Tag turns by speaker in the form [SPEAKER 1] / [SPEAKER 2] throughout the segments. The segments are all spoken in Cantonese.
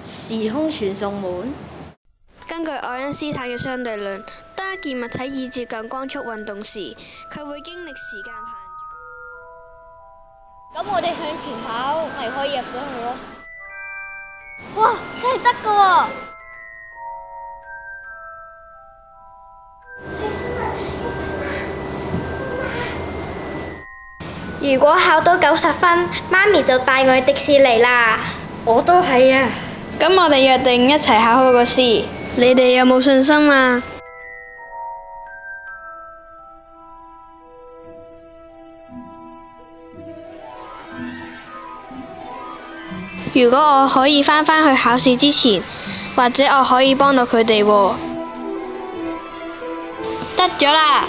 [SPEAKER 1] 時空傳送門？
[SPEAKER 2] 根據愛因斯坦嘅相對論，當一件物體以接近光速運動時，佢會經歷時間膨脹。
[SPEAKER 3] 咁我哋向前跑，咪可以入咗去咯。哇，真係得㗎喎！
[SPEAKER 4] 如果考到90分，媽咪就帶我去迪士尼啦。
[SPEAKER 1] 我都係啊。
[SPEAKER 2] 咁我哋約定一齊考好個試，你哋有冇信心啊？如果我可以返去考試之前，或者我可以幫到佢哋喎。得咗啦！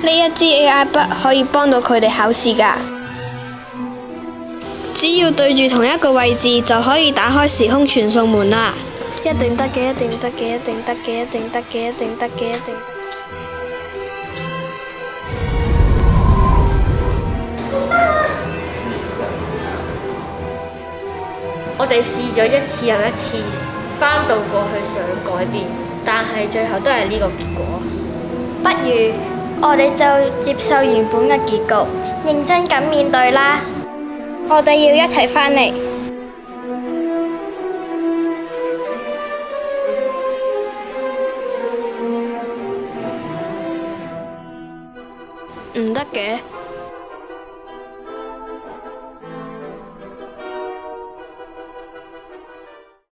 [SPEAKER 2] 呢一支 AI 筆可以幫到佢哋考試㗎。只要對住同一個位置，就可以打開時空傳送門啦！一定得嘅，一定得嘅，一定得嘅，一定得嘅，一定得嘅，一定得。
[SPEAKER 1] 我哋試咗一次又一次，翻到過去想改變，但係最後都係呢個結果。
[SPEAKER 4] 不如我哋就接受原本嘅結局，認真咁面對啦。我哋要一齊返嚟。
[SPEAKER 2] 唔得嘅。